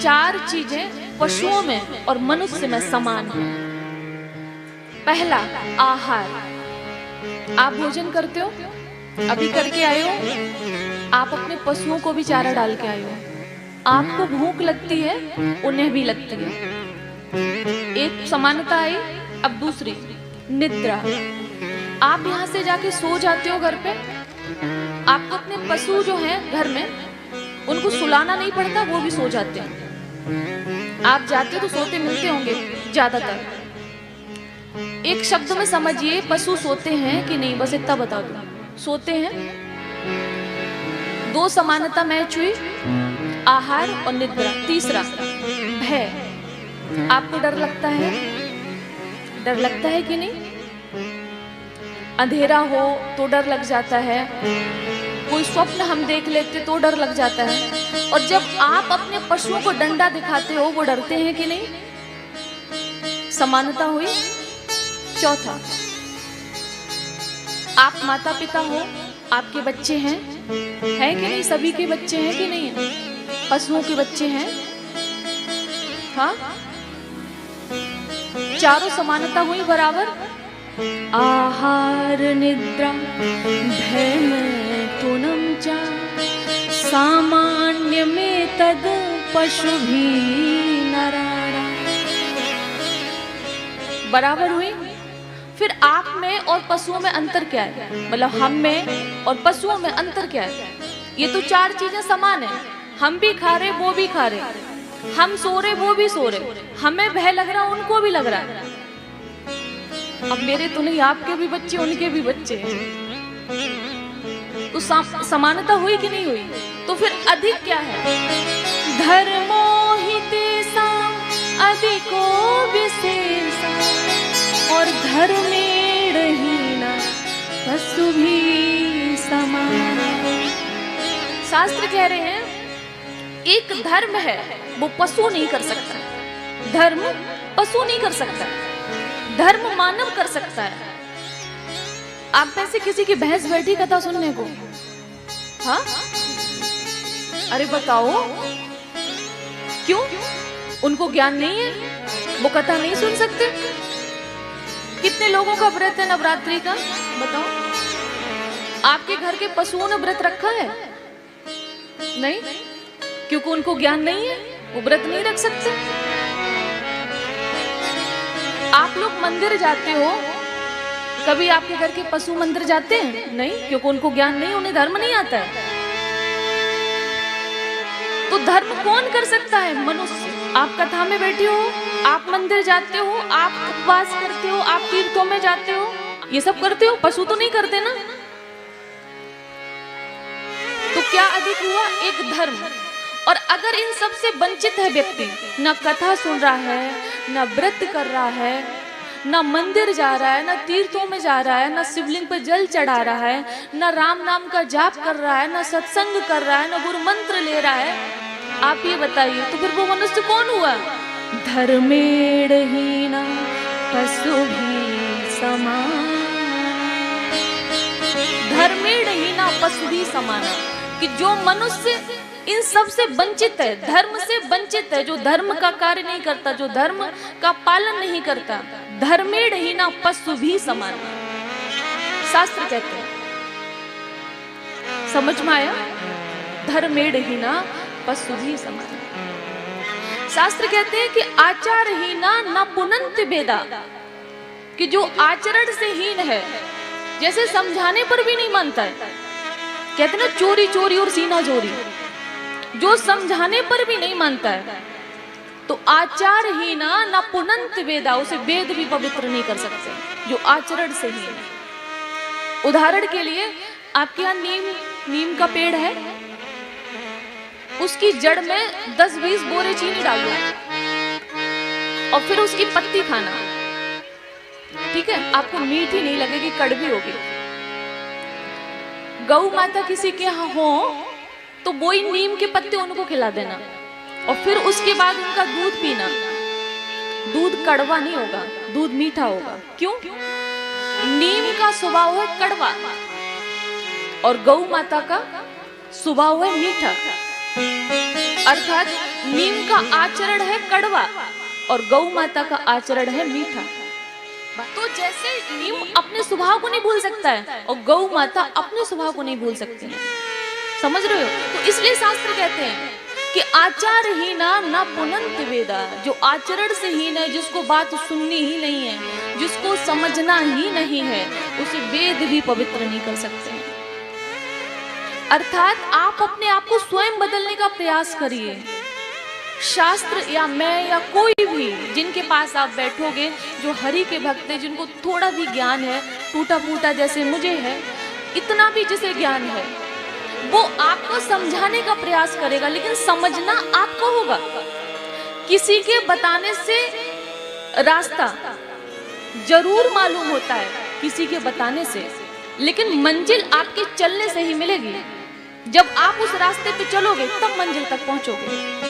चार चीजें पशुओं में और मनुष्य में समान हैं। पहला, आहार। आप भोजन करते हो, अभी करके आए हो, आप अपने पशुओं को भी चारा डाल के आए हो। आपको भूख लगती है, उन्हें भी लगती है। एक समानता आई। अब दूसरी, निद्रा। आप यहाँ से जाके सो जाते हो घर पे, आपको अपने पशु जो हैं घर में उनको सुलाना नहीं पड़ता, वो भी सो जाते हैं। आप जाते हो तो सोते मिलते होंगे ज्यादातर। एक शब्द में समझिए, पशु सोते हैं कि नहीं, बस इतना बता दो। सोते हैं। दो समानता मैच हुई, आहार और निद्रा। तीसरा, भय। आपको डर लगता है? डर लगता है कि नहीं? अंधेरा हो तो डर लग जाता है, कोई स्वप्न हम देख लेते तो डर लग जाता है। और जब आप अपने पशुओं को डंडा दिखाते हो, वो डरते हैं कि नहीं? समानता हुई। चौथा, आप माता पिता हो, आपके बच्चे हैं, है कि नहीं? सभी के बच्चे हैं कि नहीं है? पशुओं के बच्चे हैं। हाँ, चारों समानता हुई बराबर। आहार निद्रा भय में तुनम चा सामान्य में तद पशु भी नरारा। बराबर हुई। फिर आप में और पशुओं में अंतर क्या है? मतलब हम में और पशुओं में अंतर क्या है? ये तो चार चीजें समान है। हम भी खा रहे, वो भी खा रहे, हम सो रहे, वो भी सो रहे, हमें भय लग रहा, उनको भी लग रहा है। अब मेरे तो नहीं, आपके भी बच्चे, उनके भी बच्चे हैं, तो समानता हुई कि नहीं हुई? तो फिर अधिक क्या है? धर्मो हि तेषां अधिको विशेषा और धर्मेणहीना पशु भी समान। शास्त्र कह रहे हैं एक धर्म है, वो पशु नहीं कर सकता। धर्म पशु नहीं कर सकता, धर्म मानव कर सकता है। आप में से किसी की भैंस बैठी कथा सुनने को? हाँ, अरे बताओ, क्यों? उनको ज्ञान नहीं है, वो कथा नहीं सुन सकते? कितने लोगों का व्रत है नवरात्रि का, बताओ? आपके घर के पशुओं ने व्रत रखा है? नहीं, क्योंकि उनको ज्ञान नहीं है, वो व्रत नहीं रख सकते। आप लोग मंदिर जाते हो, कभी आपके घर के पशु मंदिर जाते हैं? नहीं, क्योंकि उनको ज्ञान नहीं, उन्हें धर्म नहीं आता है। तो धर्म कौन कर सकता है? मनुष्य। आप कथा में बैठे हो, आप मंदिर जाते हो, आप उपवास करते हो, आप तीर्थों में जाते हो, ये सब करते हो, पशु तो नहीं करते ना। तो क्या अधिक हुआ? एक धर्म। और अगर इन सब से वंचित है व्यक्ति, न कथा सुन रहा है, न व्रत कर रहा है, न मंदिर जा रहा है, न तीर्थों में जा रहा है, न शिवलिंग पर जल चढ़ा रहा है, न राम नाम का जाप कर रहा है, न सत्संग कर रहा है, न गुरु मंत्र ले रहा है, आप ये बताइए, तो फिर वो मनुष्य कौन हुआ? धर्मेणहीना पशु भी समान। धर्मेणहीना पशु भी समान, कि जो मनुष्य इन सब से वंचित है, धर्म से वंचित है, जो धर्म का कार्य नहीं करता, जो धर्म का पालन नहीं करता, धर्मेणहीना पशु भी समान। शास्त्र कहते हैं, समझ में आया? धर्मेणहीना पशु भी समान। शास्त्र कहते हैं कि आचारहीना न पुनन्ति वेदा, कि जो आचरण से हीन है, जैसे समझाने पर भी नहीं मानता है, कहते ना चोरी चोरी और सीना चोरी, जो समझाने पर भी नहीं मानता है, तो आचारहीना न पुनन्ति वेदा, उसे वेद भी पवित्र नहीं कर सकते, जो आचरण से हीन है। उदाहरण के लिए, आपके यहाँ नीम का पेड़ है, उसकी जड़ में 10-20 बोरे चीनी डाल दो और फिर उसकी पत्ती खाना, ठीक है? आपको मीठी नहीं लगेगी, कड़वी होगी। गौ माता किसी के यहाँ हो तो वही नीम के पत्ते उनको खिला देना और फिर उसके बाद उनका दूध पीना। दूध कड़वा नहीं होगा, दूध मीठा होगा। क्यों? नीम का स्वभाव है कड़वा और गौ माता का स्वभाव है मीठा। अर्थात नीम का आचरण है कड़वा और गौ माता का आचरण है मीठा। तो जैसे नीम अपने स्वभाव को नहीं भूल सकता है और गौ माता अपने स्वभाव को नहीं भूल सकती है, समझ रहे हो? तो इसलिए शास्त्र कहते हैं कि आचार ही ना पुनंत वेदा, जो आचरण से हीन है, जिसको बात सुननी ही नहीं है, जिसको समझना ही नहीं है, उसे वेद भी पवित्र नहीं कर सकते हैं। अर्थात आप अपने आप को स्वयं बदलने का प्रयास करिए। शास्त्र या मैं या कोई भी जिनके पास आप बैठोगे, जो हरि के भक्त है, जिनको थोड़ा भी ज्ञान है, टूटा फूटा जैसे मुझे है, इतना भी जिसे ज्ञान है, वो आपको समझाने का प्रयास करेगा, लेकिन समझना आपको होगा। किसी के बताने से रास्ता जरूर मालूम होता है, किसी के बताने से, लेकिन मंजिल आपके चलने से ही मिलेगी। जब आप उस रास्ते पे चलोगे तब मंजिल तक पहुंचोगे।